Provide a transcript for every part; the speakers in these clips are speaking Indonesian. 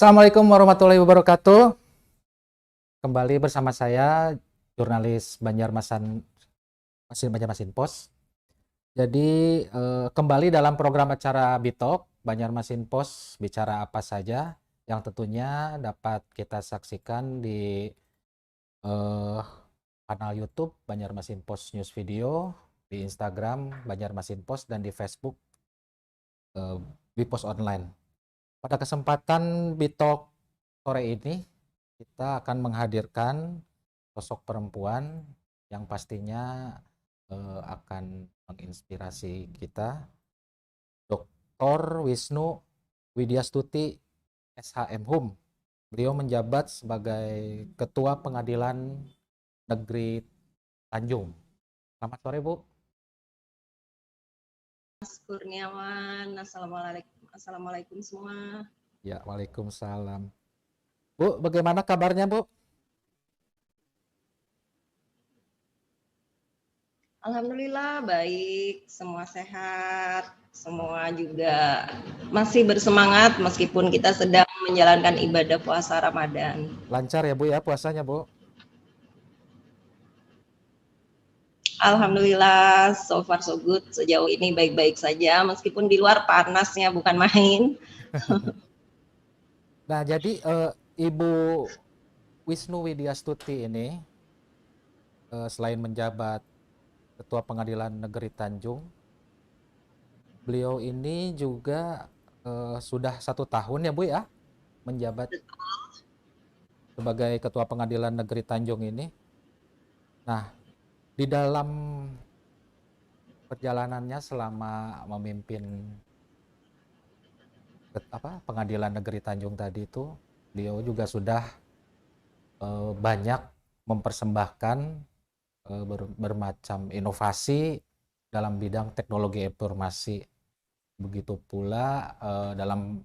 Assalamualaikum warahmatullahi wabarakatuh. Kembali bersama saya, jurnalis Banjarmasin Post. Jadi kembali dalam program acara Bitalk Banjarmasin Post, bicara apa saja yang tentunya dapat kita saksikan di eh, kanal YouTube Banjarmasin Post News Video, di Instagram Banjarmasin Post, dan di Facebook Bipost Online. Pada kesempatan Bitalk sore ini, kita akan menghadirkan sosok perempuan yang pastinya akan menginspirasi kita, Dr. Wisnu Widyastuti, SHM Hum. Beliau menjabat sebagai Ketua Pengadilan Negeri Tanjung. Selamat sore, Bu. Mas Kurniawan, Assalamualaikum semua. Ya, waalaikumsalam. Bu, bagaimana kabarnya, Bu? Alhamdulillah baik, semua sehat, semua juga masih bersemangat meskipun kita sedang menjalankan ibadah puasa Ramadan. Lancar ya, Bu, ya, puasanya, Bu? Alhamdulillah, so far so good. Sejauh ini baik-baik saja, meskipun di luar panasnya bukan main. Nah, jadi Ibu Wisnu Widyastuti ini selain menjabat Ketua Pengadilan Negeri Tanjung, beliau ini juga sudah 1 tahun ya, Bu, ya, menjabat sebagai Ketua Pengadilan Negeri Tanjung ini. Nah, di dalam perjalanannya selama memimpin Pengadilan Negeri Tanjung tadi itu, beliau juga sudah banyak mempersembahkan bermacam inovasi dalam bidang teknologi informasi. Begitu pula dalam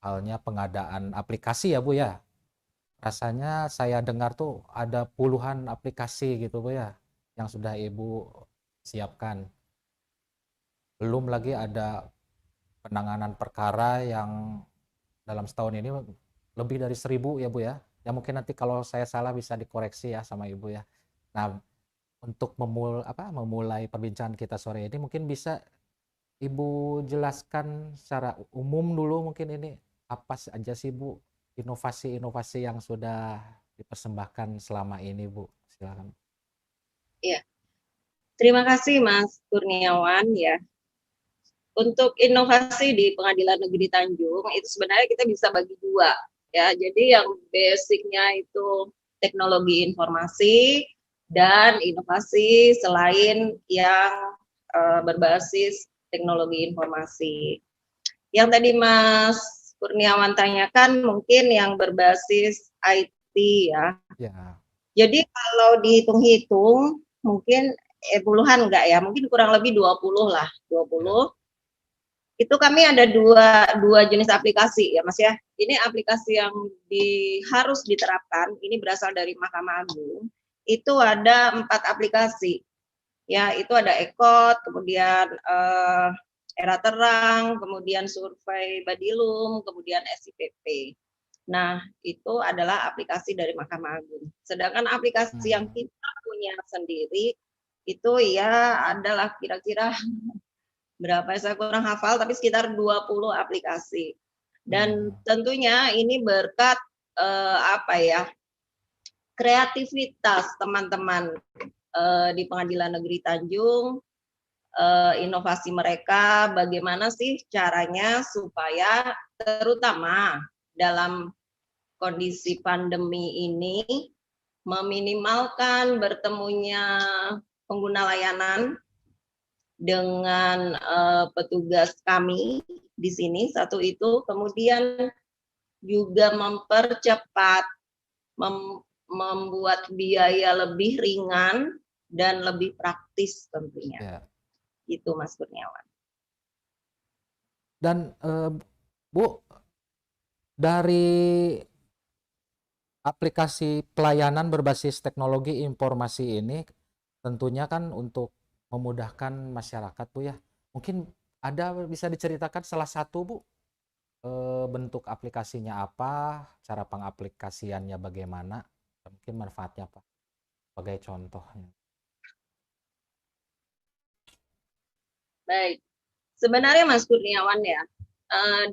halnya pengadaan aplikasi ya, Bu, ya. Rasanya saya dengar tuh ada puluhan aplikasi gitu, Bu, ya, yang sudah Ibu siapkan. Belum lagi ada penanganan perkara yang dalam setahun ini lebih dari 1.000 ya, Bu, ya. Ya mungkin nanti kalau saya salah bisa dikoreksi ya sama Ibu ya. Nah, untuk memulai perbincangan kita sore ini, mungkin bisa Ibu jelaskan secara umum dulu, mungkin ini apa saja sih, Bu, inovasi-inovasi yang sudah dipersembahkan selama ini, Bu? Silakan. Ya, terima kasih Mas Kurniawan ya. Untuk inovasi di Pengadilan Negeri Tanjung itu sebenarnya kita bisa bagi dua ya. Jadi yang basicnya itu teknologi informasi dan inovasi selain yang berbasis teknologi informasi. Yang tadi Mas Kurniawan tanyakan mungkin yang berbasis IT ya. Ya. Jadi kalau dihitung-hitung mungkin puluhan enggak ya, mungkin kurang lebih 20 lah, 20. Ya. Itu kami ada dua jenis aplikasi ya Mas ya. Ini aplikasi yang harus diterapkan, ini berasal dari Mahkamah Agung. Itu ada 4 aplikasi. Ya, itu ada Ekot, kemudian Era Terang, kemudian Survei Badilum, kemudian SIPP. Nah, itu adalah aplikasi dari Mahkamah Agung. Sedangkan aplikasi yang kita punya sendiri itu ya adalah kira-kira berapa ya, saya kurang hafal, tapi sekitar 20 aplikasi. Dan tentunya ini berkat kreativitas teman-teman di Pengadilan Negeri Tanjung, inovasi mereka, bagaimana sih caranya supaya terutama dalam kondisi pandemi ini meminimalkan bertemunya pengguna layanan dengan petugas kami di sini, satu itu, kemudian juga mempercepat, membuat biaya lebih ringan dan lebih praktis tentunya. Ya. Itu Mas Kurniawan. Dan Bu, dari aplikasi pelayanan berbasis teknologi informasi ini tentunya kan untuk memudahkan masyarakat, Bu, ya. Mungkin ada bisa diceritakan salah satu, Bu, bentuk aplikasinya apa, cara pengaplikasiannya bagaimana, mungkin manfaatnya apa, sebagai contohnya. Baik, sebenarnya Mas Kurniawan ya,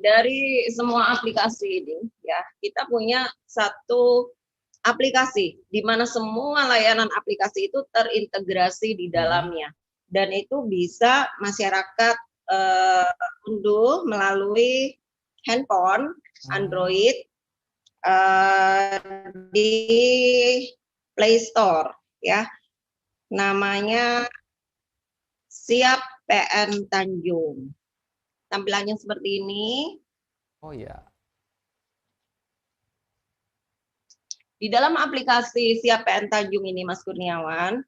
dari semua aplikasi ini ya, kita punya satu aplikasi di mana semua layanan aplikasi itu terintegrasi di dalamnya, dan itu bisa masyarakat unduh melalui handphone Android di Play Store ya. Namanya Siap PN Tanjung. Tampilannya seperti ini. Oh iya. Di dalam aplikasi Siap PN Tanjung ini, Mas Kurniawan,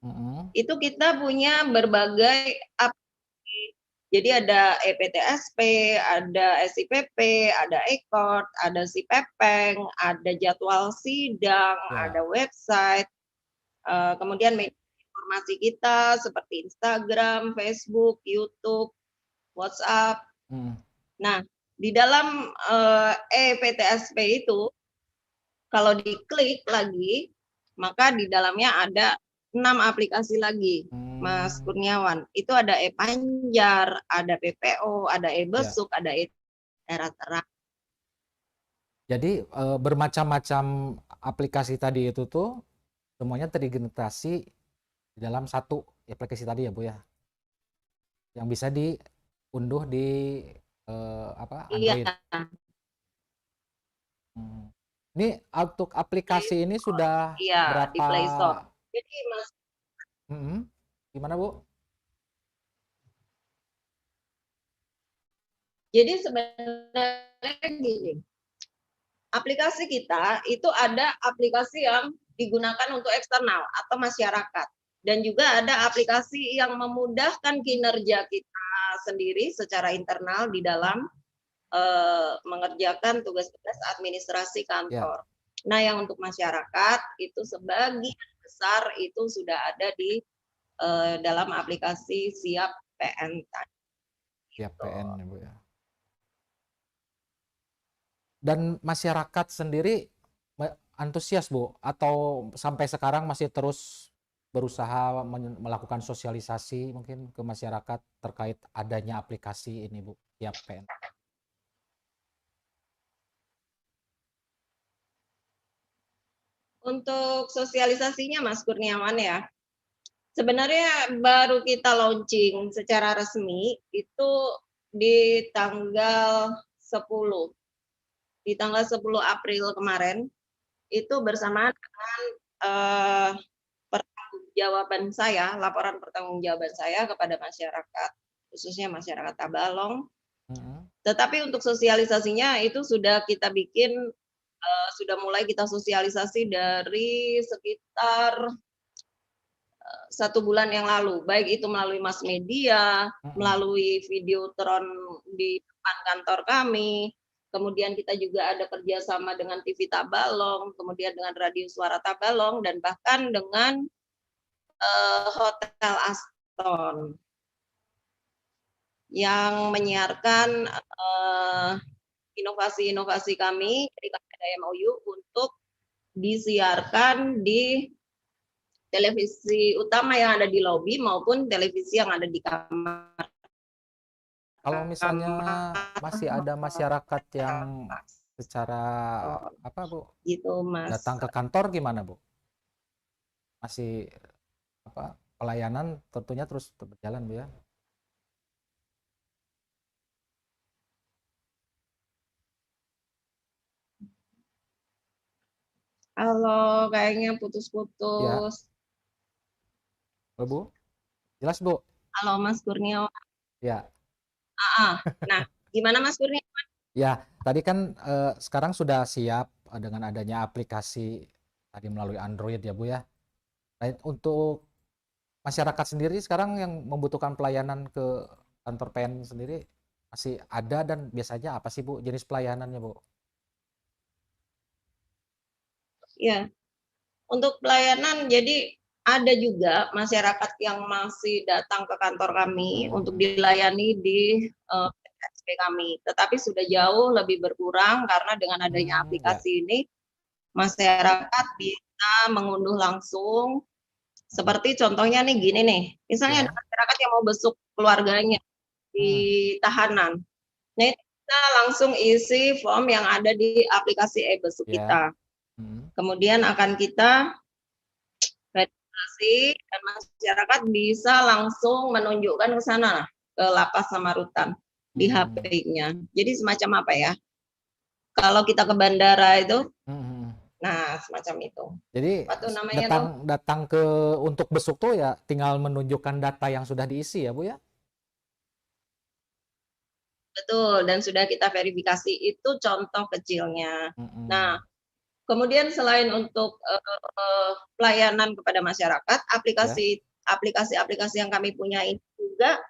itu kita punya berbagai aplikasi. Jadi ada EPTSP, ada SIPP, ada e-court, ada SIPEPENG, ada jadwal sidang, ada website, kemudian media informasi kita seperti Instagram, Facebook, YouTube, WhatsApp. Nah, di dalam EPTSP itu, kalau diklik lagi, maka di dalamnya ada 6 aplikasi lagi, Mas Kurniawan. Itu ada e-Panjar, ada PPO, ada e-Besuk, ada e-Daerah Terang. Jadi bermacam-macam aplikasi tadi itu tuh semuanya terintegrasi di dalam satu aplikasi tadi ya Bu ya, yang bisa diunduh di Android. Iya. Ini untuk aplikasi ini sudah iya, berapa? Di Play Store. Jadi Mas. Gimana Bu? Jadi sebenarnya gini, aplikasi kita itu ada aplikasi yang digunakan untuk eksternal atau masyarakat, dan juga ada aplikasi yang memudahkan kinerja kita sendiri secara internal di dalam mengerjakan tugas-tugas administrasi kantor. Nah, yang untuk masyarakat itu sebagian besar itu sudah ada di dalam aplikasi Siap PN tadi. Siap PN ya Bu ya. Dan masyarakat sendiri antusias Bu, atau sampai sekarang masih terus berusaha melakukan sosialisasi mungkin ke masyarakat terkait adanya aplikasi ini Bu, Siap PN? Untuk sosialisasinya Mas Kurniawan ya, sebenarnya baru kita launching secara resmi itu di tanggal 10. Di tanggal 10 April kemarin, itu bersamaan dengan pertanggungjawaban saya, laporan pertanggungjawaban saya kepada masyarakat, khususnya masyarakat Tabalong. Tetapi untuk sosialisasinya itu sudah kita bikin, sudah mulai kita sosialisasi dari sekitar 1 bulan yang lalu, baik itu melalui mass media, melalui videotron di depan kantor kami, kemudian kita juga ada kerjasama dengan TV Tabalong, kemudian dengan Radio Suara Tabalong, dan bahkan dengan Hotel Aston yang menyiarkan inovasi-inovasi kami, jadi kami ada MOU untuk disiarkan di televisi utama yang ada di lobi maupun televisi yang ada di kamar. Kalau misalnya masih ada masyarakat yang secara apa Bu, gitu Mas, datang ke kantor gimana Bu? Masih pelayanan tentunya terus berjalan Bu ya? Halo, kayaknya putus-putus. Halo Bu, jelas Bu? Halo Mas Kurniawan. Ya. Nah, gimana Mas Kurniawan? Ya, tadi kan sekarang sudah siap dengan adanya aplikasi tadi melalui Android ya Bu ya. Nah, untuk masyarakat sendiri sekarang yang membutuhkan pelayanan ke kantor PN sendiri masih ada, dan biasanya apa sih Bu jenis pelayanannya Bu? Ya, untuk pelayanan jadi ada juga masyarakat yang masih datang ke kantor kami untuk dilayani di kami, tetapi sudah jauh lebih berkurang karena dengan adanya Ya. aplikasi ini masyarakat bisa mengunduh langsung. Seperti contohnya nih gini nih, misalnya ada Ya. masyarakat yang mau besuk keluarganya di tahanan. Nah, itu kita langsung isi form yang ada di aplikasi e-besuk Ya. kita. Kemudian akan kita verifikasi dan masyarakat bisa langsung menunjukkan ke sana, ke lapas sama rutan di HP-nya. Jadi semacam apa ya? Kalau kita ke bandara itu, nah semacam itu. Jadi Apa tuh namanya tuh? datang ke untuk besuk tuh ya tinggal menunjukkan data yang sudah diisi ya Bu ya? Betul, dan sudah kita verifikasi, itu contoh kecilnya. Nah, Mhm. kemudian selain untuk pelayanan kepada masyarakat, Ya. aplikasi-aplikasi yang kami punya ini juga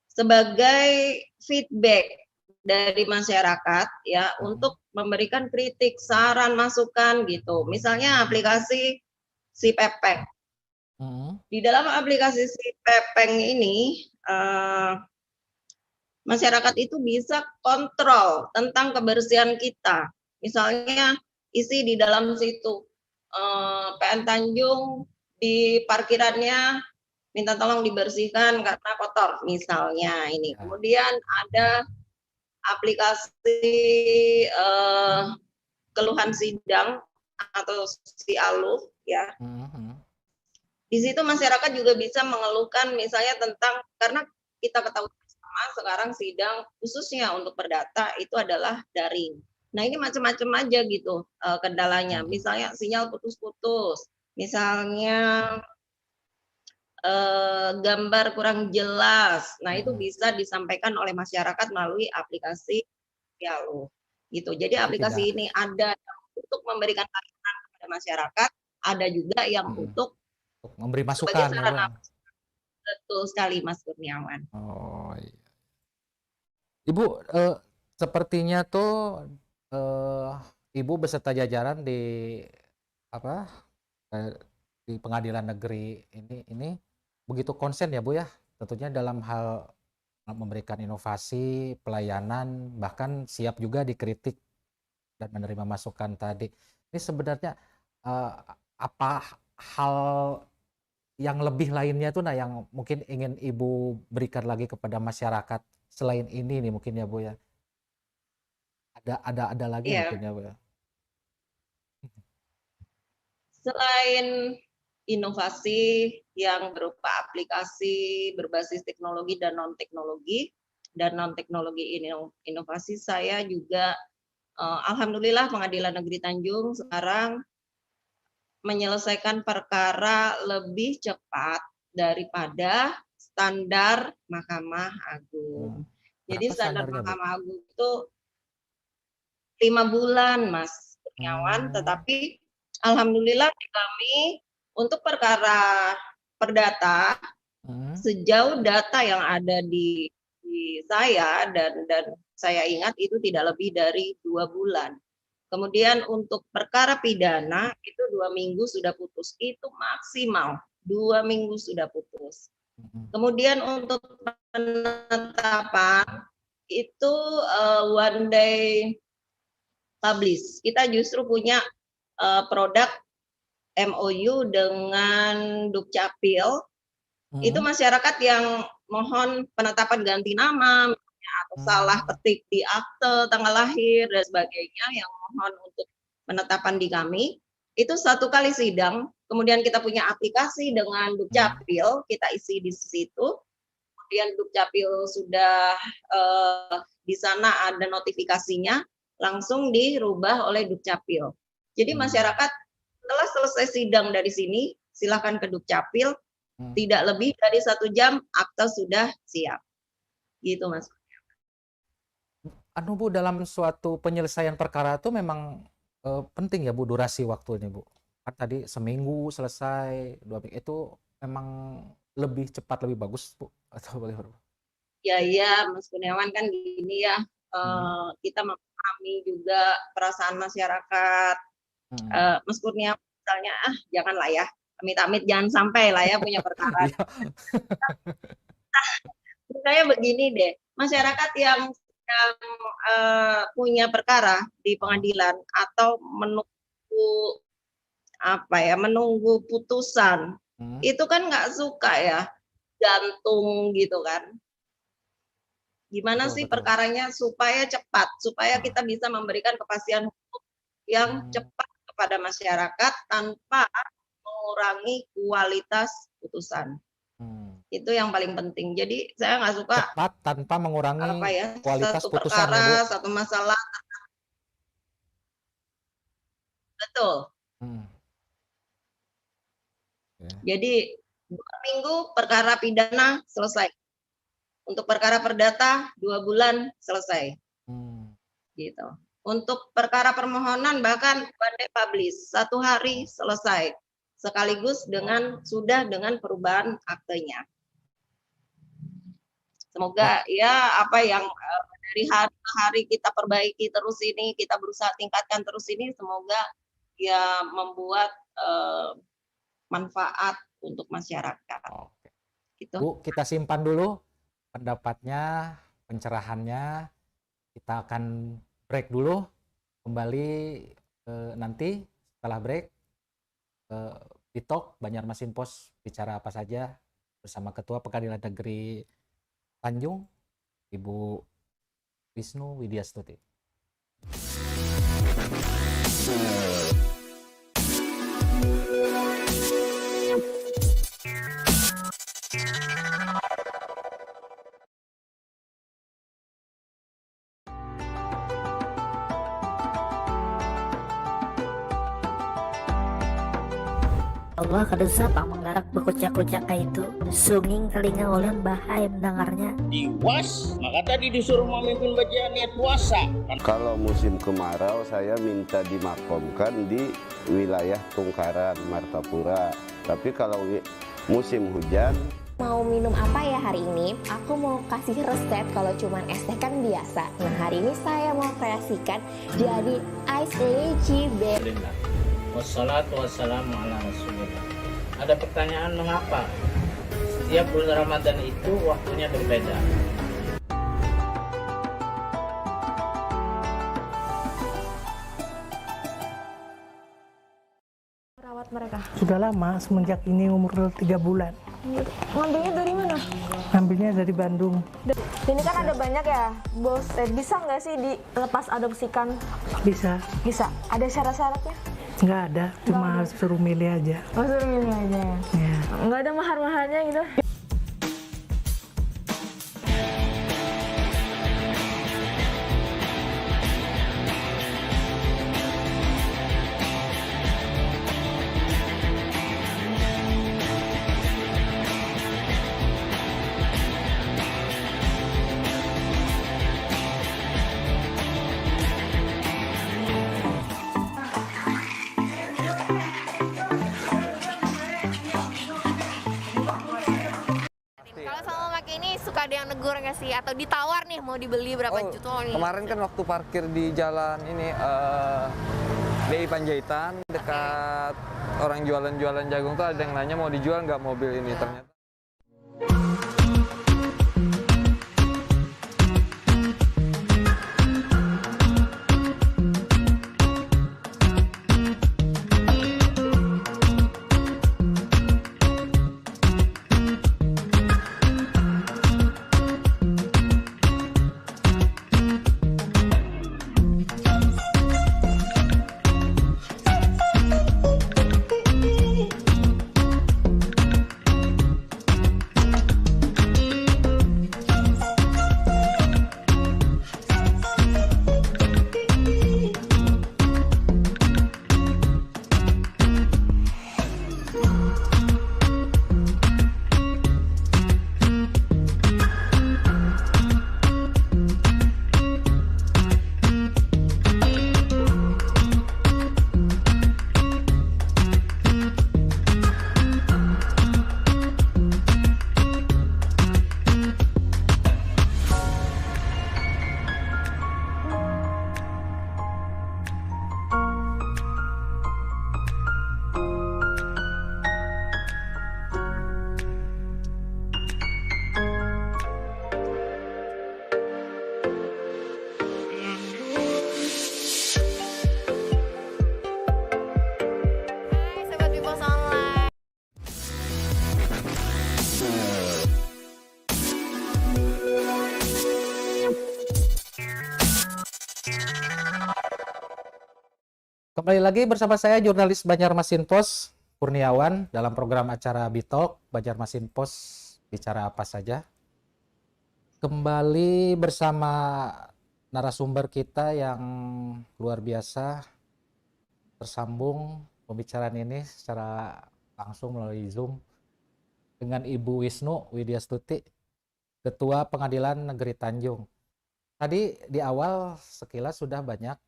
sebagai feedback dari masyarakat ya untuk memberikan kritik, saran, masukan gitu. Misalnya aplikasi Si Pepeng. Di dalam aplikasi Si Pepeng ini masyarakat itu bisa kontrol tentang kebersihan kita. Misalnya isi di dalam situ PN Tanjung di parkirannya minta tolong dibersihkan karena kotor misalnya ini. Ya. Kemudian ada aplikasi keluhan sidang atau si Aluh ya. Di situ masyarakat juga bisa mengeluhkan misalnya tentang, karena kita ketahui bersama sekarang sidang khususnya untuk perdata itu adalah daring. Nah ini macam-macam aja gitu kendalanya. Misalnya sinyal putus-putus, misalnya gambar kurang jelas. Nah itu bisa disampaikan oleh masyarakat melalui aplikasi Dialog gitu. Jadi Jadi tidak aplikasi ini ada untuk memberikan layanan kepada masyarakat, ada juga yang untuk memberi sebagai masukan ya Bu ya? sarana. Betul sekali Mas Kurniawan. Oh iya. Ibu, sepertinya tuh, Ibu beserta jajaran di apa, eee, di pengadilan negeri ini begitu konsen ya Bu ya, tentunya dalam hal memberikan inovasi, pelayanan, bahkan siap juga dikritik dan menerima masukan tadi. Ini sebenarnya, eee, apa hal yang lebih lainnya tuh, nah yang mungkin ingin Ibu berikan lagi kepada masyarakat selain ini nih mungkin ya Bu ya? Ada lagi mungkin Iya, ya Bu ya? selain inovasi yang berupa aplikasi berbasis teknologi dan non teknologi ini inovasi, saya juga alhamdulillah Pengadilan Negeri Tanjung sekarang menyelesaikan perkara lebih cepat daripada standar Mahkamah Agung. Jadi Berapa standar standarnya Bu? Mahkamah Agung itu 5 bulan Mas Kurniawan, Mmm, tetapi alhamdulillah di kami untuk perkara perdata, mhm, sejauh data yang ada di saya dan saya ingat itu tidak lebih dari 2 bulan. Kemudian untuk perkara pidana itu 2 minggu sudah putus, itu maksimal 2 minggu sudah putus. mhm, Kemudian untuk penetapan itu one day publish. Kita justru punya produk MOU dengan Dukcapil, itu mhm, masyarakat yang mohon penetapan ganti nama atau salah mmm, ketik di akte tanggal lahir dan sebagainya yang mohon untuk penetapan di kami, itu 1 kali sidang, kemudian kita punya aplikasi dengan mhm, Dukcapil, kita isi di situ, kemudian Dukcapil sudah di sana ada notifikasinya, langsung dirubah oleh Dukcapil. Jadi mmm, masyarakat setelah selesai sidang dari sini, silakan ke Dukcapil, mhm. tidak lebih dari 1 jam akte sudah siap. Gitu Mas. Anu Bu, dalam suatu penyelesaian perkara tuh memang, penting ya Bu durasi waktunya Bu? Kan tadi seminggu selesai, 2 itu memang lebih cepat lebih bagus Bu? Atau bagaimana Bu? Ya ya Mas Kurniawan kan gini ya, Mhm, kita memahami juga perasaan masyarakat. mhm. Mas Kurniawan misalnya, "Ah janganlah ya, amit-amit jangan sampai lah ya punya perkara." Iya, saya begini deh, masyarakat yang punya perkara di pengadilan atau menunggu putusan, itu kan nggak suka ya, gantung gitu kan. Gimana Betul, sih betul. perkaranya supaya cepat, supaya kita bisa memberikan kepastian hukum yang cepat kepada masyarakat tanpa mengurangi kualitas putusan. Itu yang paling penting. Jadi saya nggak suka Cepat tanpa mengurangi kualitas satu putusan ya, Bu? perkara, satu masalah. Betul. Jadi 2 minggu perkara pidana selesai. Untuk perkara perdata 2 bulan selesai. Gitu. Untuk perkara permohonan bahkan pandai publish 1 hari selesai. Sekaligus dengan perubahan aktenya. Semoga ya apa yang dari hari ke hari kita perbaiki terus ini, kita berusaha tingkatkan terus ini, semoga ya membuat manfaat untuk masyarakat. Oke. Gitu. Bu, kita simpan dulu pendapatnya, pencerahannya. Kita akan break dulu. Kembali nanti setelah break di Talk Banjarmasin Post bicara apa saja bersama Ketua Pengadilan Negeri Tanjung, Ibu Wisnu Widyastuti. Allah kadesa pak menggarak berkocak-kocak itu sunging telinga ulun bahaya mendengarnya. Diwas, maka tadi disuruh memimpin bacaan niat puasa. Kalau musim kemarau saya minta dimakamkan di wilayah Tungkaran, Martapura. Tapi kalau musim hujan, mau minum apa ya hari ini? Aku mau kasih resep, kalau cuman es teh kan biasa. Nah hari ini saya mau kreasikan jadi ice lychee berry. Wassalatu wassalamu ala rasulillah. Ada pertanyaan mengapa setiap bulan Ramadan itu waktunya berbeda? Merawat mereka. Sudah lama, semenjak ini umur 3 bulan. Ngambilnya dari mana? Ngambilnya dari Bandung. Ini kan ada banyak ya, bos. Bisa nggak sih dilepas adopsikan? Bisa. Bisa. Ada syarat-syaratnya? Nggak ada, cuma suruh milih aja. Oh, suruh milih aja ya? Ya. Nggak ada mahar-maharnya gitu? Suka ada yang negur nggak sih? Atau ditawar nih mau dibeli berapa juta nih? Kemarin kan waktu parkir di jalan ini DI Panjaitan dekat orang jualan jagung tuh ada yang nanya mau dijual nggak mobil ini, ternyata Kembali lagi bersama saya jurnalis Banjarmasin Pos Kurniawan dalam program acara Bitalk Banjarmasin Pos bicara apa saja. Kembali bersama narasumber kita yang luar biasa tersambung pembicaraan ini secara langsung melalui Zoom dengan Ibu Wisnu Widyastuti, Ketua Pengadilan Negeri Tanjung. Tadi di awal sekilas sudah banyak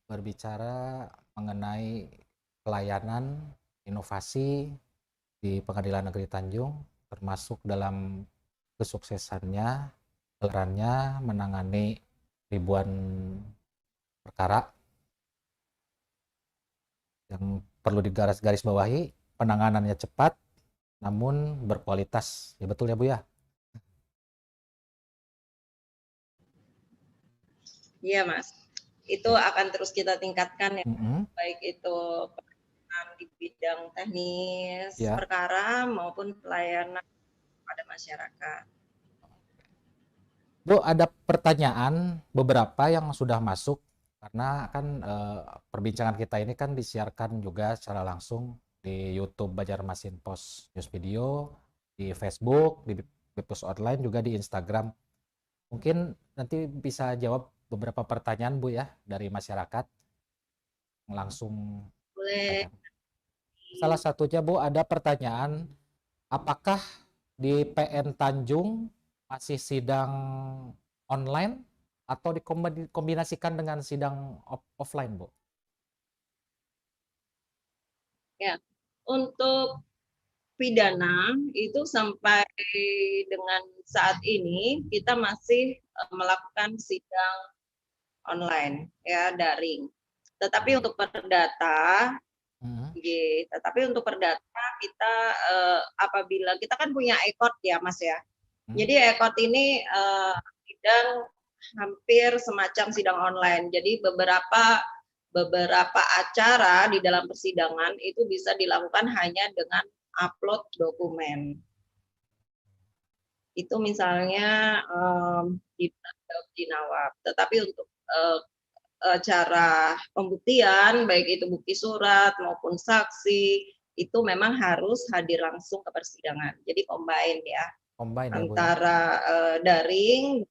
berbicara mengenai pelayanan, inovasi di Pengadilan Negeri Tanjung, termasuk dalam kesuksesannya, gelarannya menangani ribuan perkara. Yang perlu digaris bawahi, penanganannya cepat, namun berkualitas. Ya betul ya Bu ya? Iya Mas, itu akan terus kita tingkatkan ya, baik itu pelayanan di bidang teknis Ya. perkara maupun pelayanan pada masyarakat. Bu, ada pertanyaan beberapa yang sudah masuk karena kan perbincangan kita ini kan disiarkan juga secara langsung di YouTube Banjarmasin Pos News Video, di Facebook, di Bepus Online, juga di Instagram. Mungkin nanti bisa jawab beberapa pertanyaan Bu ya dari masyarakat langsung. Boleh. Salah satunya Bu, ada pertanyaan, apakah di PN Tanjung masih sidang online atau dikombinasikan dengan sidang offline Bu? Ya, untuk pidana itu sampai dengan saat ini kita masih melakukan sidang online ya, daring. Tetapi untuk perdata kita apabila kita kan punya ekot ya Mas ya. Jadi ekot ini sidang hampir semacam sidang online. Jadi beberapa acara di dalam persidangan itu bisa dilakukan hanya dengan upload dokumen. Itu misalnya di Nawab. Tetapi untuk cara pembuktian, baik itu bukti surat maupun saksi, itu memang harus hadir langsung ke persidangan. Jadi combine ya, antara daring,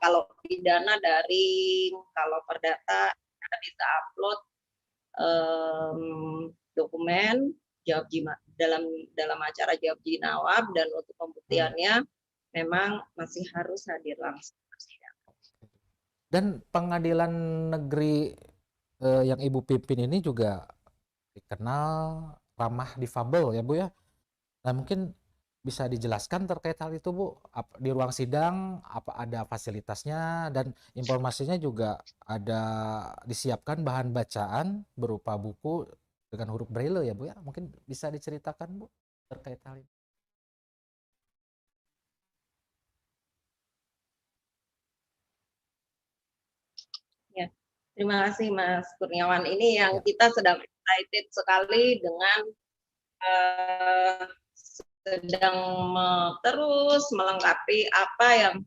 kalau pidana daring, kalau perdata kita bisa upload dokumen jawab dalam acara jawab jinawab, dan untuk pembuktiannya memang masih harus hadir langsung. Dan pengadilan negeri yang Ibu pimpin ini juga dikenal ramah difabel ya Bu ya. Nah mungkin bisa dijelaskan terkait hal itu Bu, di ruang sidang apa ada fasilitasnya, dan informasinya juga ada disiapkan bahan bacaan berupa buku dengan huruf braille ya Bu ya. Mungkin bisa diceritakan Bu terkait hal ini. Ya, terima kasih Mas Kurniawan. Ini yang kita sedang excited sekali dengan sedang terus melengkapi apa yang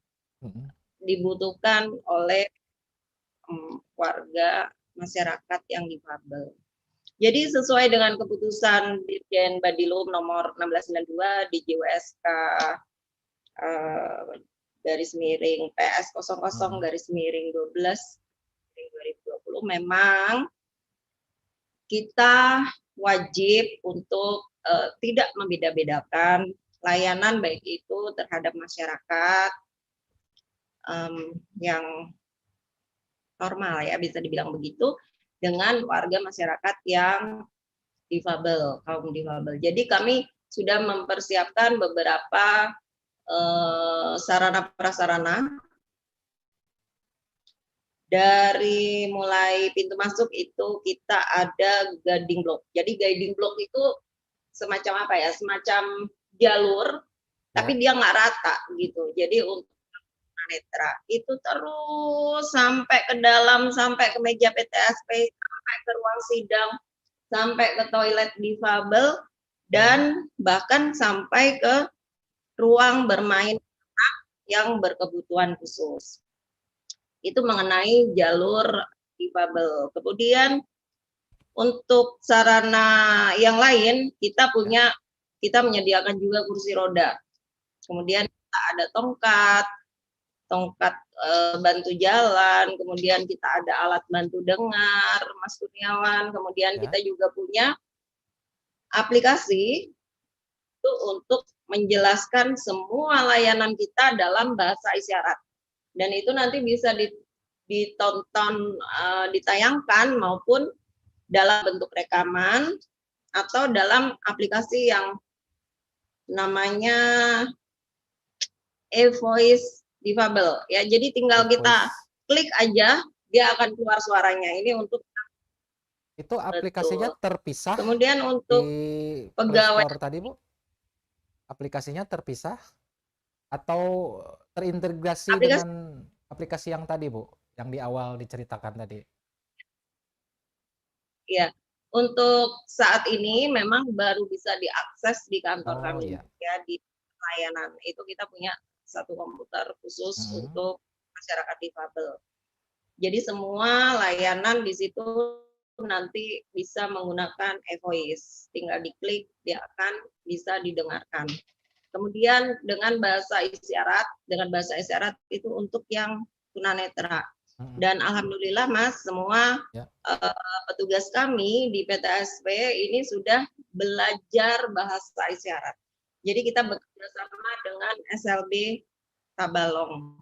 dibutuhkan oleh warga masyarakat yang difabel. Jadi sesuai dengan keputusan Dirjen Badilum nomor 1692 di JWSK garis miring PS 00 garis miring 12 2020, memang kita wajib untuk tidak membeda-bedakan layanan baik itu terhadap masyarakat yang normal ya, bisa dibilang begitu, dengan warga masyarakat yang difabel, kaum difabel. Jadi kami sudah mempersiapkan beberapa sarana prasarana. Dari mulai pintu masuk itu kita ada guiding block. Jadi guiding block itu semacam apa ya? Semacam jalur, tapi dia nggak rata gitu. Jadi untuk tunanetra itu terus sampai ke dalam, sampai ke meja PTSP, sampai ke ruang sidang, sampai ke toilet difabel, dan bahkan sampai ke ruang bermain anak yang berkebutuhan khusus. Itu mengenai jalur difabel. Kemudian untuk sarana yang lain kita menyediakan juga kursi roda. Kemudian kita ada tongkat bantu jalan, kemudian kita ada alat bantu dengar, Mas Kurniawan, kemudian Ya. kita juga punya aplikasi itu untuk menjelaskan semua layanan kita dalam bahasa isyarat. Dan itu nanti bisa ditonton, ditayangkan maupun dalam bentuk rekaman atau dalam aplikasi yang namanya e-voice difabel ya. Jadi tinggal kita klik aja, dia akan keluar suaranya. Ini untuk Itu aplikasinya terpisah kemudian untuk di Play pegawai Store tadi, Bu? Aplikasinya terpisah atau terintegrasi aplikasi dengan aplikasi yang tadi, Bu, yang di awal diceritakan tadi? ya. Untuk saat ini memang baru bisa diakses di kantor Oh, kami iya. ya, di layanan. Itu kita punya satu komputer khusus Mhm. untuk masyarakat difabel. Jadi semua layanan di situ nanti bisa menggunakan e-voice. Tinggal diklik, dia akan bisa didengarkan. Kemudian dengan bahasa isyarat itu untuk yang tunanetra. Mhm. Dan alhamdulillah Mas, semua Ya. petugas kami di PTSP ini sudah belajar bahasa isyarat. Jadi kita bekerja sama dengan SLB Tabalong.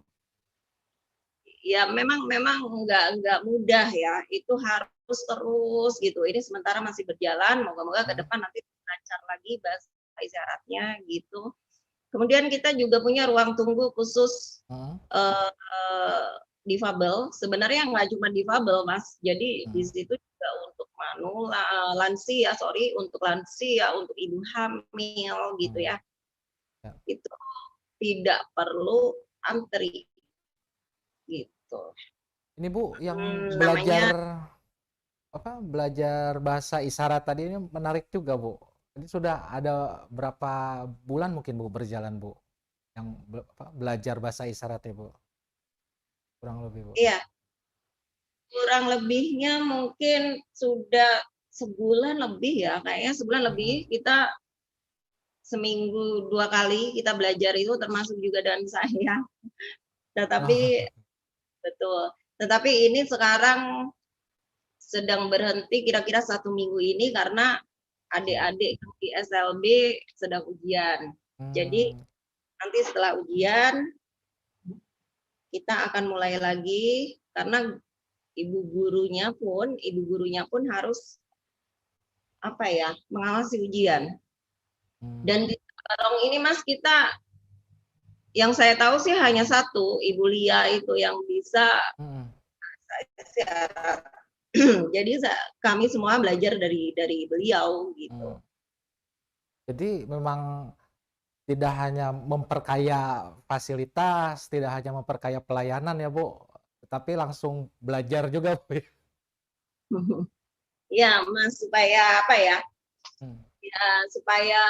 Ya memang nggak mudah ya, itu harus terus gitu. Ini sementara masih berjalan, moga-moga ke depan nanti lancar lagi bahasa isyaratnya gitu. Kemudian kita juga punya ruang tunggu khusus difabel. Sebenarnya nggak cuma difabel, Mas. Jadi di situ juga untuk untuk lansia, untuk ibu hamil gitu ya. Ya. Itu tidak perlu antri gitu. Ini, Bu, yang Namanya belajar belajar bahasa isyarat tadi ini menarik juga, Bu. Ini sudah ada berapa bulan mungkin, Bu, berjalan, Bu, yang belajar bahasa isyarat ya, Bu? Kurang lebih, Bu. Iya. Kurang lebihnya mungkin sudah sebulan lebih ya, kayaknya sebulan lebih. Kita seminggu 2 kali kita belajar itu, termasuk juga dengan saya. Tetapi betul. Tetapi ini sekarang sedang berhenti kira-kira 1 minggu ini karena adik-adik di SLB sedang ujian. Jadi nanti setelah ujian kita akan mulai lagi karena ibu gurunya pun harus mengawasi ujian. Dan di Tabalong ini Mas, kita yang saya tahu sih hanya satu, Ibu Lia itu yang bisa bahasa isyarat. Jadi kami semua belajar dari beliau gitu. Jadi memang tidak hanya memperkaya fasilitas, tidak hanya memperkaya pelayanan ya, Bu, tetapi langsung belajar juga, Bu. Ya, Mas, supaya ya, supaya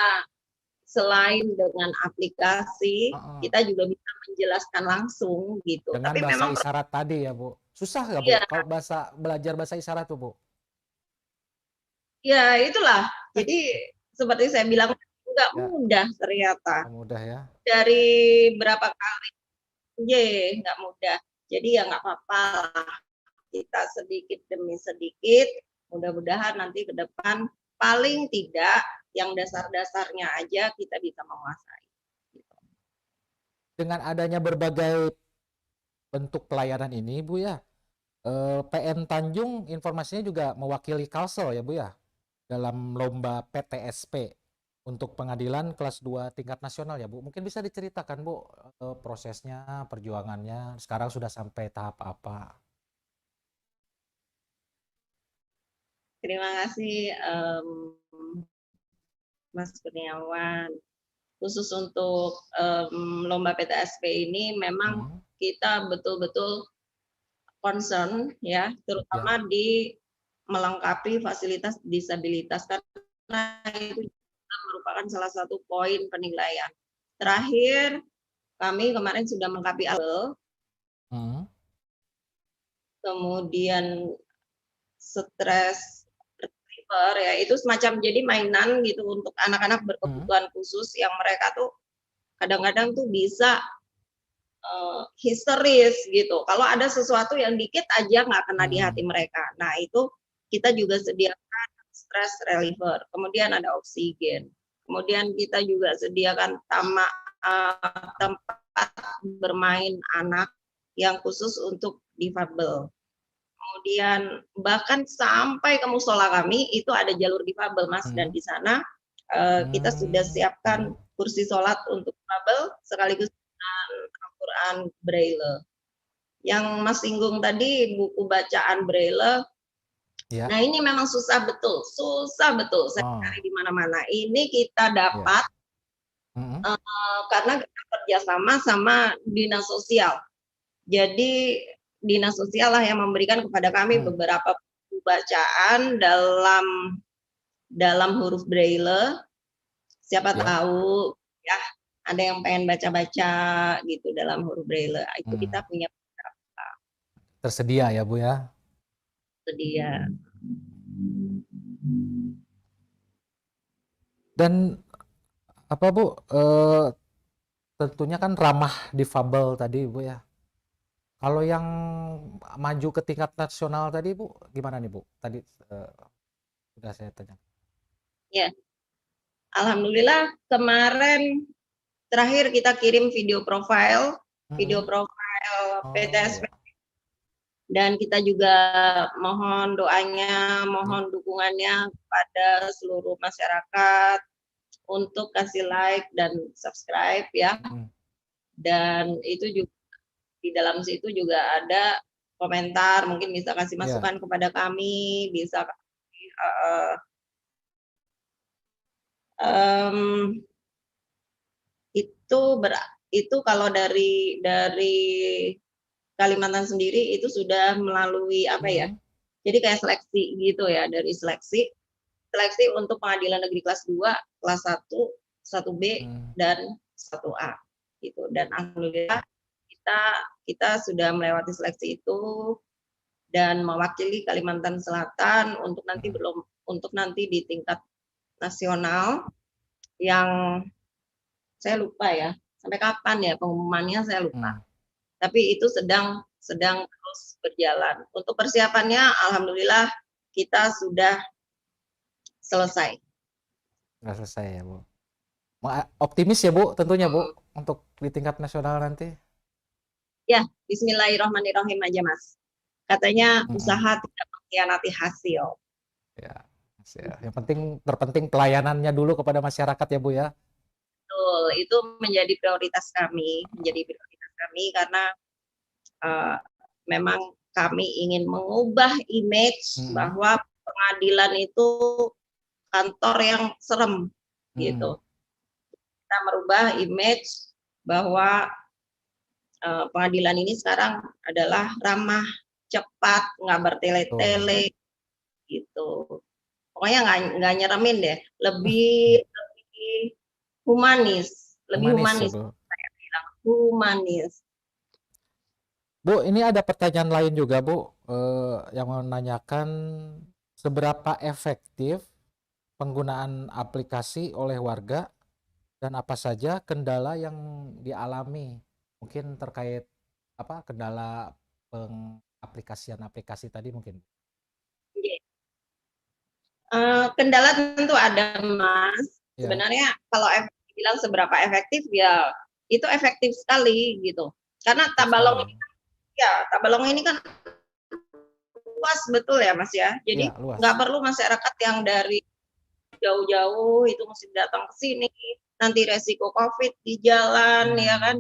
selain dengan aplikasi, kita juga bisa menjelaskan langsung gitu. Dengan Tapi bahasa memang isyarat tadi ya, Bu. Susah nggak, Bu, Iya. kalau belajar bahasa isyarat tuh, Bu? ya itulah. Jadi seperti saya bilang nggak Ya. mudah ternyata. Nggak mudah ya. Dari berapa kali, nggak mudah. Jadi ya nggak apa-apa lah. Kita sedikit demi sedikit, mudah-mudahan nanti ke depan paling tidak yang dasar-dasarnya aja kita bisa menguasai. Dengan adanya berbagai bentuk pelayanan ini, Bu ya, PN Tanjung informasinya juga mewakili Kalsel ya, Bu ya, dalam lomba PTSP untuk pengadilan kelas 2 tingkat nasional ya, Bu. Mungkin bisa diceritakan, Bu, prosesnya, perjuangannya, sekarang sudah sampai tahap apa? Terima kasih Mas Kurniawan. Khusus untuk lomba PTSP ini memang kita betul-betul concern ya, terutama di melengkapi fasilitas disabilitas karena itu merupakan salah satu poin penilaian. Terakhir kami kemarin sudah melengkapi kemudian stress reliever ya, itu semacam jadi mainan gitu untuk anak-anak berkebutuhan khusus yang mereka tuh kadang-kadang tuh bisa histeris gitu. Kalau ada sesuatu yang dikit aja nggak kena di hati mereka. Nah, itu kita juga sediakan stress reliever. Kemudian ada oksigen. Kemudian kita juga sediakan tempat bermain anak yang khusus untuk difabel. Kemudian bahkan sampai ke musola kami itu ada jalur difabel, Mas, dan di sana kita sudah siapkan kursi sholat untuk difabel sekaligus dengan Al-Quran Braille. Yang Mas singgung tadi buku bacaan Braille. Ya. Nah, ini memang susah betul. Saya cari di mana-mana. Ini kita dapat karena kita kerjasama sama dinas sosial. Jadi dinas sosial lah yang memberikan kepada kami beberapa buku bacaan dalam huruf Braille. Siapa tahu ya ada yang pengen baca-baca gitu dalam huruf Braille. Itu kita punya beberapa. Tersedia ya Bu ya? Tersedia. Dan apa Bu? Tentunya kan ramah difabel tadi Bu ya. Kalau yang maju ke tingkat nasional tadi Bu, gimana nih Bu? Tadi sudah saya tanya. Ya, alhamdulillah kemarin terakhir kita kirim video profile PTSP. Dan kita juga mohon doanya, mohon dukungannya kepada seluruh masyarakat untuk kasih like dan subscribe ya. Dan itu juga di dalam situ juga ada komentar, mungkin bisa kasih masukan kepada kami, bisa itu kalau dari Kalimantan sendiri itu sudah melalui apa ya? Jadi kayak seleksi gitu ya, dari seleksi untuk pengadilan negeri kelas 2, kelas 1, 1B dan 1A gitu. Dan alhamdulillah kita sudah melewati seleksi itu dan mewakili Kalimantan Selatan untuk nanti di tingkat nasional yang saya lupa ya, sampai kapan ya pengumumannya saya lupa. Tapi itu sedang terus berjalan. Untuk persiapannya alhamdulillah kita sudah selesai. Sudah selesai ya Bu. Optimis ya Bu tentunya Bu untuk di tingkat nasional nanti. Ya, bismillahirrahmanirrahim aja Mas. Katanya usaha tidak mengkhianati hasil. Ya, yang terpenting pelayanannya dulu kepada masyarakat ya Bu ya. Betul, itu menjadi prioritas kami, karena memang kami ingin mengubah image bahwa pengadilan itu kantor yang serem gitu. Kita merubah image bahwa pengadilan ini sekarang adalah ramah, cepat, nggak bertele-tele gitu. Pokoknya nggak nyeremin deh, lebih humanis, saya bilang humanis. Bu, ini ada pertanyaan lain juga Bu, yang menanyakan seberapa efektif penggunaan aplikasi oleh warga dan apa saja kendala yang dialami, mungkin terkait kendala pengaplikasian aplikasi tadi mungkin. Kendala tentu ada Mas. Sebenarnya kalau bilang seberapa efektif ya itu efektif sekali gitu. Karena Tabalong ini kan luas betul ya Mas ya. Jadi nggak perlu masyarakat yang dari jauh-jauh itu mesti datang ke sini. Nanti resiko COVID di jalan ya kan.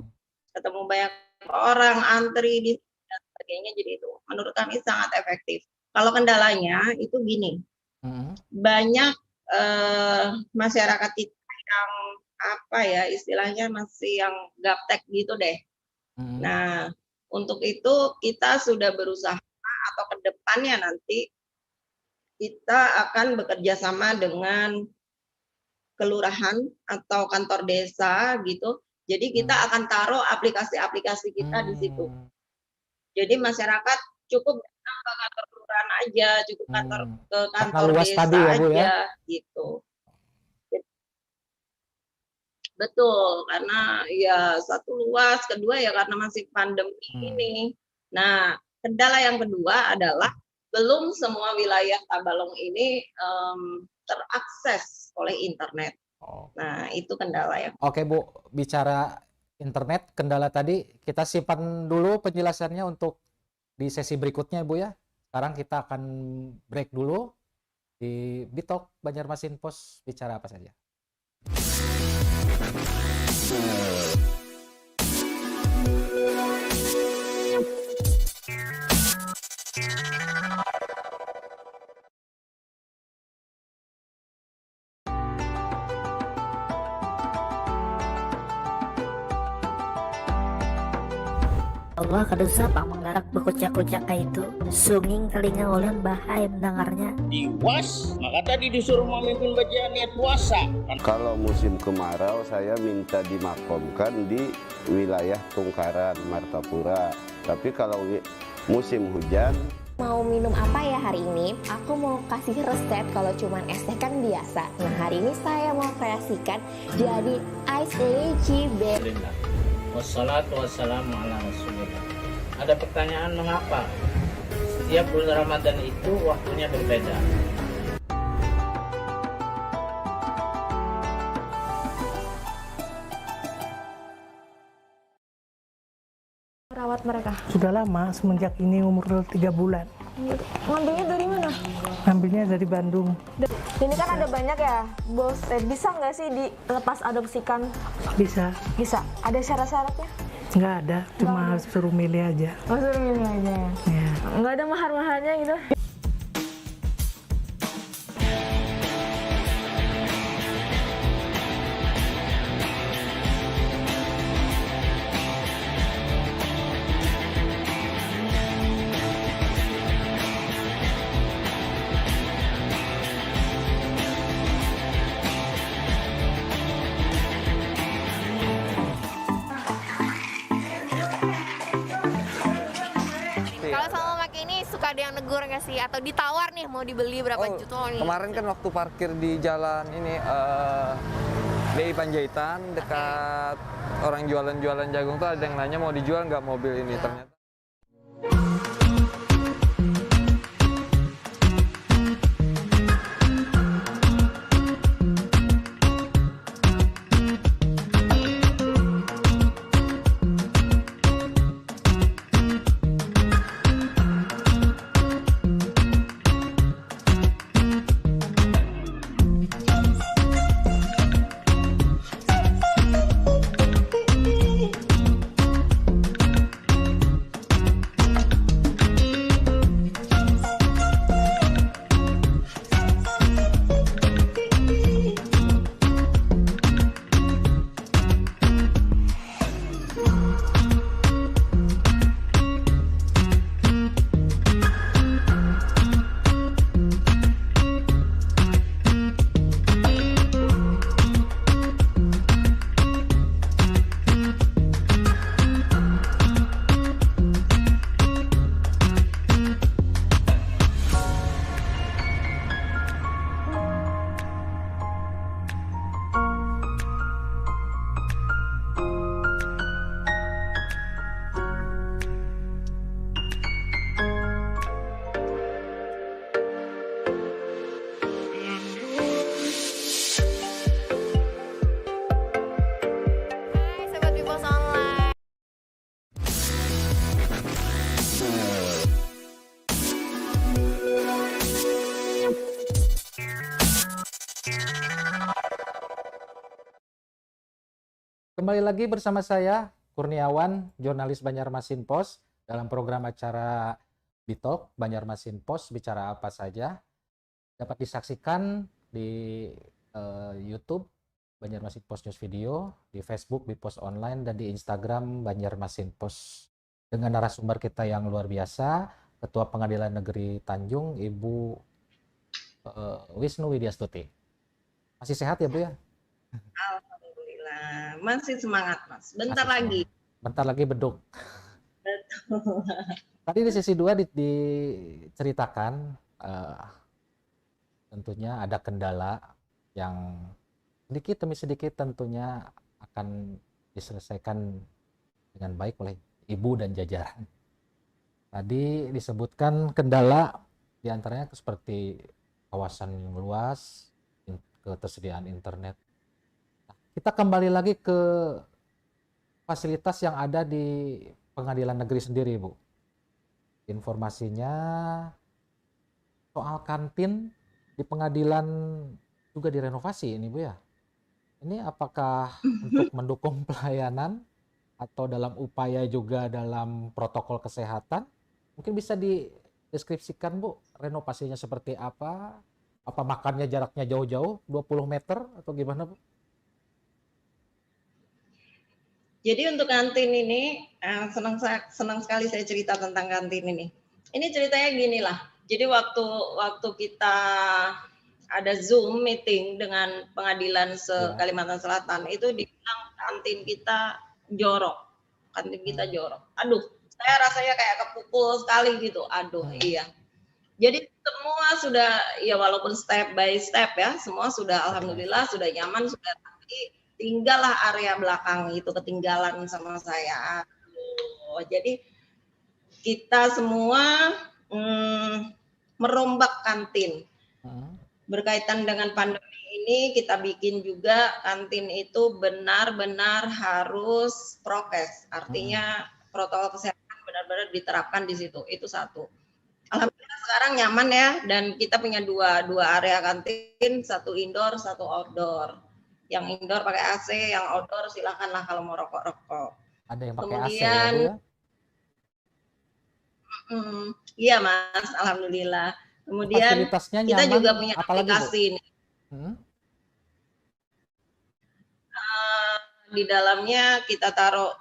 Ketemu banyak orang, antri dan sebagainya. Jadi itu menurut kami sangat efektif. Kalau kendalanya itu gini. Banyak masyarakat kita yang istilahnya masih yang gaptek gitu deh. Nah, untuk itu kita sudah berusaha atau ke depannya nanti kita akan bekerja sama dengan kelurahan atau kantor desa gitu. Jadi kita akan taruh aplikasi-aplikasi kita di situ. Jadi masyarakat cukup datang ke kantor kelurahan kantoran aja, cukup kantor ke Karena kantor luas desa tadi ya Bu ya. aja gitu. Betul, karena ya satu luas, kedua ya karena masih pandemi ini. Nah, kendala yang kedua adalah belum semua wilayah Tabalong ini terakses oleh internet. Oh. Nah, itu kendala yang Oke Bu, bicara internet, kendala tadi kita simpan dulu penjelasannya untuk di sesi berikutnya Bu ya. Sekarang kita akan break dulu di Bitok Banjarmasin Pos, bicara apa saja. Allah kadusa pamenggarak berkucak-kucak itu sunging telinga ulun bahaya mendengarnya. Diwas, maka tadi disuruh memimpin bacaan niat puasa. Kalau musim kemarau saya minta dimakamkan di wilayah Tungkaran, Martapura. Tapi kalau musim hujan Mau minum apa ya hari ini? Aku mau kasih resep kalau cuman es teh kan biasa. Nah hari ini saya mau kreasikan jadi ice lychee berry. Wassalatu wassalamu ala rasulillah. Ada pertanyaan mengapa setiap bulan Ramadan itu waktunya berbeda? Merawat mereka. Sudah lama, semenjak ini umur 3 bulan. Ngambilnya dari mana? Ambilnya dari Bandung. Ini kan ada banyak ya, bos. Bisa nggak sih dilepas adopsikan? Bisa. Bisa. Ada syarat-syaratnya? Nggak ada, cuma suruh milih aja. Oh, suruh milih aja. Ya. Nggak ada mahar-maharnya gitu? Kalau sama pakai ini suka ada yang negur nggak sih? Atau ditawar nih mau dibeli berapa juta nih? Kemarin kan waktu parkir di jalan ini DI Panjaitan dekat orang jualan-jualan jagung tuh ada yang nanya mau dijual nggak mobil ini, ternyata Hai Sobat Bipos Online. Kembali lagi bersama saya, Kurniawan, jurnalis Banjarmasin Pos, dalam program acara Bitok Banjarmasin Pos, bicara apa saja. Dapat disaksikan di YouTube Banjarmasin Pos News Video, di Facebook Bipos Online, dan di Instagram Banjarmasin Pos. Dengan narasumber kita yang luar biasa, Ketua Pengadilan Negeri Tanjung, Ibu Wisnu Widyastuti. Masih sehat ya Bu ya? alhamdulillah masih semangat Mas. Bentar Masih lagi. semangat. Bentar lagi beduk. Betul. Tadi di sesi 2 diceritakan tentunya ada kendala yang sedikit demi sedikit tentunya akan diselesaikan dengan baik oleh ibu dan jajaran. Tadi disebutkan kendala diantaranya seperti kawasan yang luas, ketersediaan internet. Nah, kita kembali lagi ke fasilitas yang ada di pengadilan negeri sendiri, Bu. Informasinya soal kantin di pengadilan juga direnovasi ini, Bu ya. Ini apakah untuk mendukung pelayanan atau dalam upaya juga dalam protokol kesehatan? Mungkin bisa dideskripsikan, Bu, renovasinya seperti apa? Apa makannya jaraknya jauh-jauh, 20 meter atau gimana, Bu? Jadi untuk kantin ini, senang sekali saya cerita tentang kantin ini. Ini ceritanya gini lah. Jadi waktu kita ada Zoom meeting dengan pengadilan Kalimantan Selatan, itu dibilang kantin kita jorok. Kantin kita jorok. Aduh, saya rasanya kayak kepukul sekali gitu. Aduh, iya. Jadi semua sudah, ya walaupun step by step ya, semua sudah alhamdulillah sudah nyaman, sudah, tapi tinggallah area belakang itu ketinggalan sama saya. Aduh, jadi kita semua merombak kantin. Berkaitan dengan pandemi ini, kita bikin juga kantin itu benar-benar harus prokes. Artinya protokol kesehatan benar-benar diterapkan di situ. Itu satu. Alhamdulillah sekarang nyaman ya, dan kita punya dua area kantin, satu indoor, satu outdoor. Yang indoor pakai AC, yang outdoor silakanlah kalau mau rokok-rokok. Ada yang pakai AC ya, Bu ya? Iya Mas, alhamdulillah. Kemudian Fasilitasnya kita nyaman, juga punya apalagi, Bu? aplikasi ini. Di dalamnya kita taruh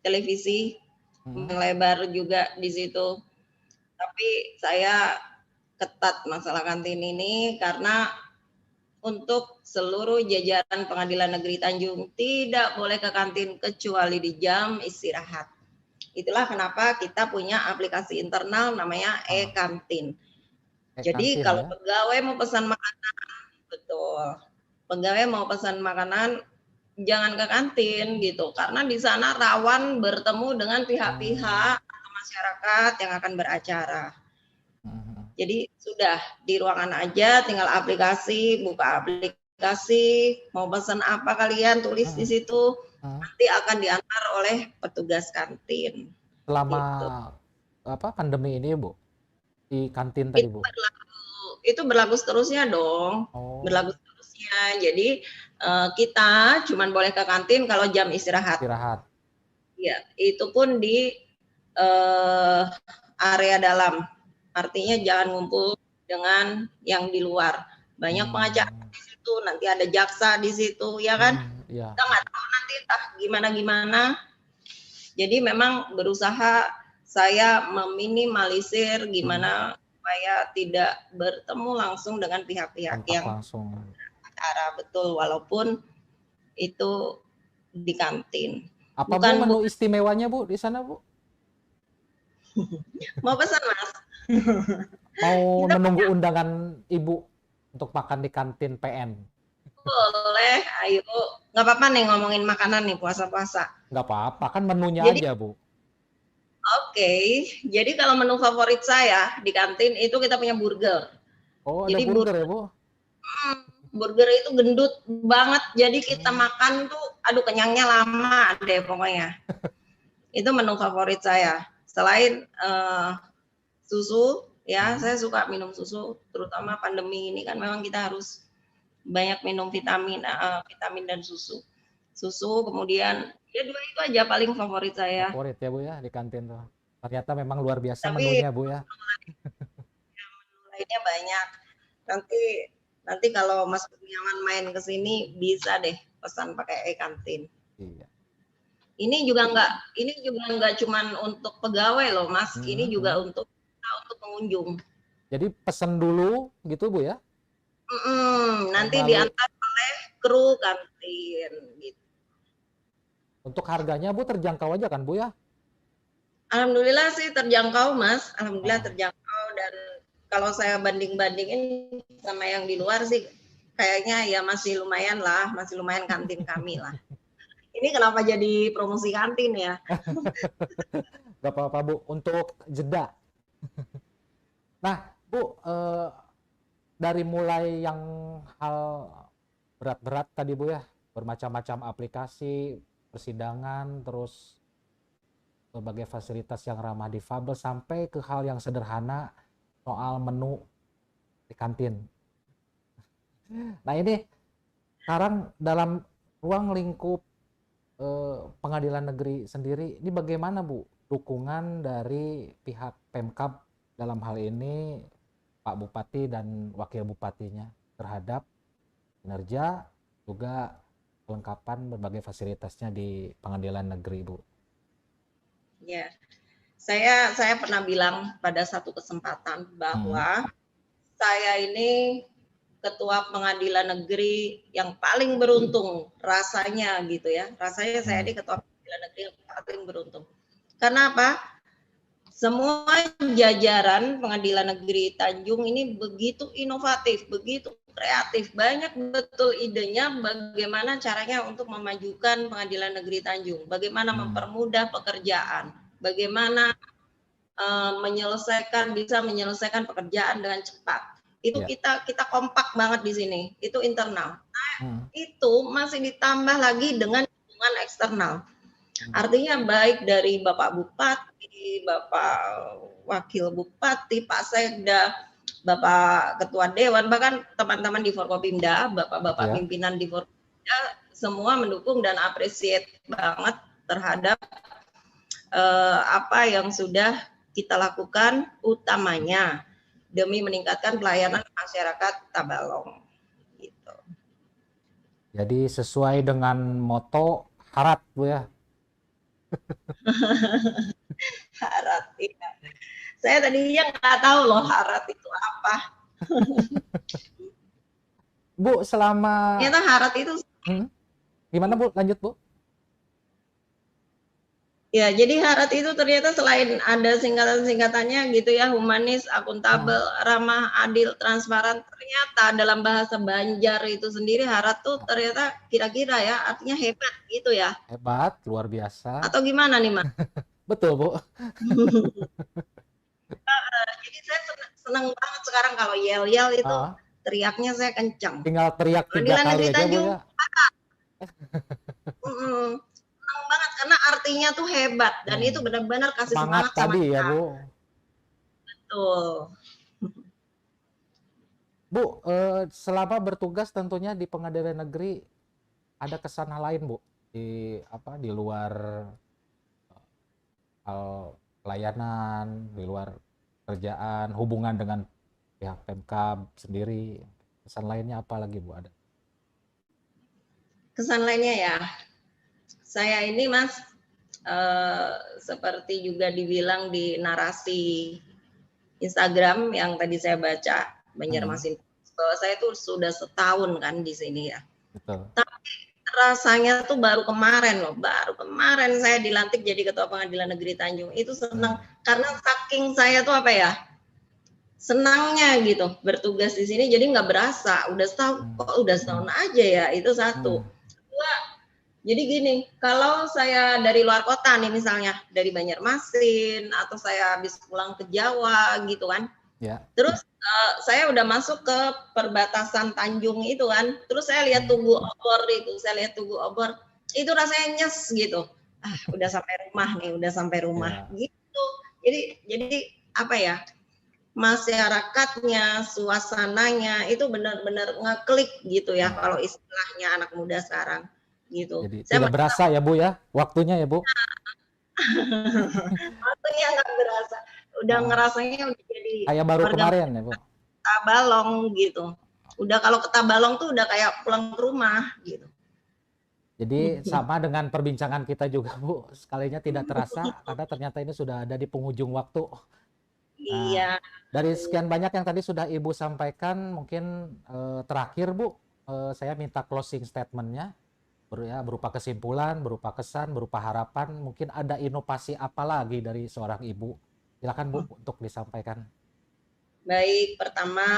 televisi yang lebar juga di situ. Tapi saya ketat masalah kantin ini karena untuk seluruh jajaran Pengadilan Negeri Tanjung tidak boleh ke kantin kecuali di jam istirahat. Itulah kenapa kita punya aplikasi internal namanya e-kantin. Jadi kalau pegawai mau pesan makanan, betul. Pegawai mau pesan makanan jangan ke kantin gitu, karena di sana rawan bertemu dengan pihak-pihak atau masyarakat yang akan beracara. Jadi sudah di ruangan aja, tinggal aplikasi, buka aplikasi, mau pesan apa kalian tulis di situ, nanti akan diantar oleh petugas kantin. Selama gitu. Pandemi ini, Bu? Di kantin tadi, Bu? Itu berlaku seterusnya dong. Berlaku seterusnya. Jadi kita cuma boleh ke kantin kalau jam istirahat. Ya, itu pun di area dalam. Artinya jangan ngumpul dengan yang di luar. Banyak pengacara di situ, nanti ada jaksa di situ, ya kan? Kita nggak tahu nanti entah gimana-gimana. Jadi memang berusaha saya meminimalisir gimana supaya tidak bertemu langsung dengan pihak-pihak yang acara, betul, walaupun itu di kantin. Apa Bu menu istimewanya, Bu, di sana, Bu? Mau pesan, Mas? Mau menunggu undangan Ibu untuk makan di kantin PN? Boleh, ayo. Nggak apa-apa nih ngomongin makanan nih puasa-puasa. Nggak apa-apa, kan menunya aja, Bu. Oke, jadi kalau menu favorit saya di kantin itu kita punya burger. Oh, ada burger ya, Bu? Burger itu gendut banget, jadi kita makan tuh, aduh kenyangnya lama deh pokoknya. Itu menu favorit saya. Selain susu, ya saya suka minum susu, terutama pandemi ini kan memang kita harus banyak minum vitamin dan susu. Susu, kemudian ya dua itu aja paling favorit saya. Favorit ya, Bu ya, di kantin tuh. Ternyata memang luar biasa menunya, Bu ya. Menu lainnya banyak. Nanti kalau Mas Kurniawan main ke sini bisa deh pesan pakai e-kantin. Iya. Ini juga enggak cuman untuk pegawai loh, Mas. Ini juga untuk pengunjung. Jadi pesan dulu gitu, Bu ya? Nanti diantar oleh kru kantin gitu. Untuk harganya, Bu, terjangkau aja kan, Bu ya? Alhamdulillah sih terjangkau, Mas. Alhamdulillah Oh, terjangkau, dan kalau saya banding-bandingin sama yang di luar sih kayaknya ya masih lumayan lah, masih lumayan kantin kami lah. Ini kenapa jadi promosi kantin ya? nggak apa-apa Bu, untuk jeda. Nah, Bu, dari mulai yang hal berat-berat tadi Bu ya, bermacam-macam aplikasi, persidangan, terus berbagai fasilitas yang ramah difabel, sampai ke hal yang sederhana soal menu di kantin. Nah ini sekarang dalam ruang lingkup pengadilan negeri sendiri, ini bagaimana Bu dukungan dari pihak Pemkab dalam hal ini, Pak Bupati dan Wakil Bupatinya terhadap kinerja juga kelengkapan berbagai fasilitasnya di pengadilan negeri, Bu? Ya, saya pernah bilang pada satu kesempatan bahwa saya ini ketua pengadilan negeri yang paling beruntung rasanya gitu ya. Rasanya saya ini ketua pengadilan negeri yang paling beruntung. Karena apa? Semua jajaran pengadilan negeri Tanjung ini begitu inovatif, begitu kreatif, banyak betul idenya bagaimana caranya untuk memajukan pengadilan negeri Tanjung, bagaimana mempermudah pekerjaan, bagaimana bisa menyelesaikan pekerjaan dengan cepat. Itu Ya. kita kompak banget di sini. Itu internal. Itu masih ditambah lagi dengan dukungan eksternal. Artinya baik dari Bapak Bupati, Bapak Wakil Bupati, Pak Sekda, Bapak Ketua Dewan, bahkan teman-teman di Forkopimda, Bapak-bapak pimpinan di Forkopimda, semua mendukung dan appreciate banget terhadap apa yang sudah kita lakukan, utamanya demi meningkatkan pelayanan masyarakat Tabalong. Gitu. Jadi sesuai dengan moto Harat, Bu ya? Harat, iya. Saya tadinya nggak tahu loh harat itu apa. Bu, selama... Ternyata harat itu... Gimana Bu? Lanjut Bu. Ya, jadi harat itu ternyata selain ada singkatan-singkatannya gitu ya, humanis, akuntabel, ramah, adil, transparan, ternyata dalam bahasa Banjar itu sendiri harat tuh ternyata kira-kira ya artinya hebat gitu ya. Hebat, luar biasa. Atau gimana nih, Mas? Betul Bu. Jadi saya senang banget sekarang kalau yel-yel itu teriaknya saya kencang. Tinggal teriak 3 kali aja Bu ya. Senang banget karena artinya tuh hebat dan itu benar-benar kasih semangat sama tadi kita. ya Bu. Betul. Bu, selama bertugas tentunya di pengadilan negeri ada kesan lain Bu di luar hal pelayanan, di luar kerjaan, hubungan dengan pihak Pemkab sendiri, kesan lainnya apa lagi Bu ada? Kesan lainnya ya, saya ini Mas seperti juga dibilang di narasi Instagram yang tadi saya baca, Banjarmasin, bahwa saya tuh sudah setahun kan di sini ya. Betul. Tapi rasanya tuh baru kemarin saya dilantik jadi ketua pengadilan negeri Tanjung. Itu senang karena saking saya tuh apa ya, senangnya gitu bertugas di sini, jadi nggak berasa udah setahun aja ya. Itu satu. Dua, jadi gini, kalau saya dari luar kota nih misalnya dari Banjarmasin atau saya habis pulang ke Jawa gitu kan, terus saya udah masuk ke perbatasan Tanjung itu kan, terus saya lihat Tugu Obor itu rasanya nyes gitu. Udah sampai rumah gitu. Jadi apa ya, masyarakatnya, suasananya itu benar-benar ngeklik gitu ya kalau istilahnya anak muda sekarang gitu. Jadi tidak berasa ya Bu ya, waktunya ya Bu? Waktunya nggak berasa, udah ngerasanya udah jadi kayak baru kemarin ya Bu? Tabalong gitu. Udah kalau ke Tabalong tuh udah kayak pulang ke rumah gitu. Jadi sama dengan perbincangan kita juga Bu, sekalinya tidak terasa karena ternyata ini sudah ada di penghujung waktu. Iya. Dari sekian banyak yang tadi sudah Ibu sampaikan, mungkin terakhir Bu, saya minta closing statement-nya berupa kesimpulan, berupa kesan, berupa harapan, mungkin ada inovasi apa lagi dari seorang ibu? Silakan Bu untuk disampaikan. Baik, pertama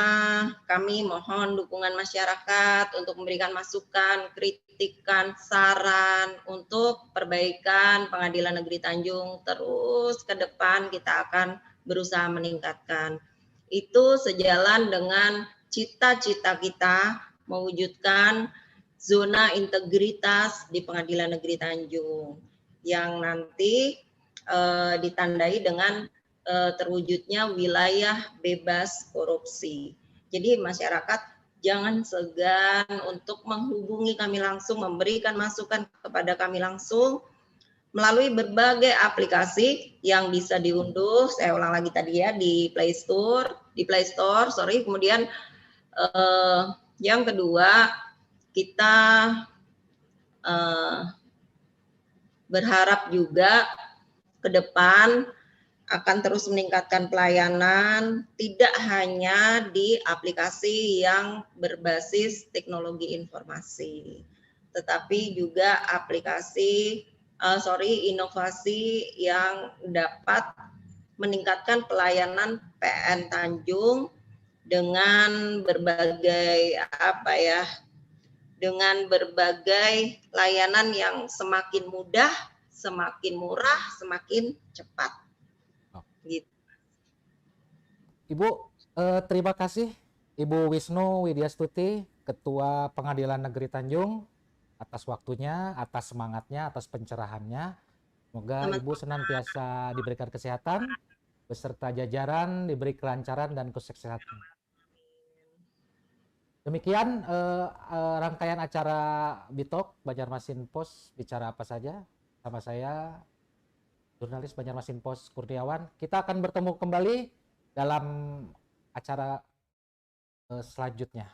kami mohon dukungan masyarakat untuk memberikan masukan, kritikan, saran untuk perbaikan Pengadilan Negeri Tanjung. Terus ke depan kita akan berusaha meningkatkan. Itu sejalan dengan cita-cita kita mewujudkan zona integritas di Pengadilan Negeri Tanjung yang nanti ditandai dengan terwujudnya wilayah bebas korupsi. Jadi masyarakat jangan segan untuk menghubungi kami langsung, memberikan masukan kepada kami langsung melalui berbagai aplikasi yang bisa diunduh. Saya ulang lagi tadi ya, di Play Store, Kemudian yang kedua, kita berharap juga ke depan akan terus meningkatkan pelayanan, tidak hanya di aplikasi yang berbasis teknologi informasi, tetapi juga inovasi yang dapat meningkatkan pelayanan PN Tanjung dengan berbagai layanan yang semakin mudah, semakin murah, semakin cepat. Gitu. Ibu, terima kasih Ibu Wisnu Widyastuti, Ketua Pengadilan Negeri Tanjung, atas waktunya, atas semangatnya, atas pencerahannya. Semoga Ibu senantiasa diberikan kesehatan, beserta jajaran diberi kelancaran dan kesuksesan. Demikian rangkaian acara Bitok Banjarmasin Post, bicara apa saja, sama saya jurnalis Banjarmasin Post Kurniawan. Kita akan bertemu kembali dalam acara selanjutnya.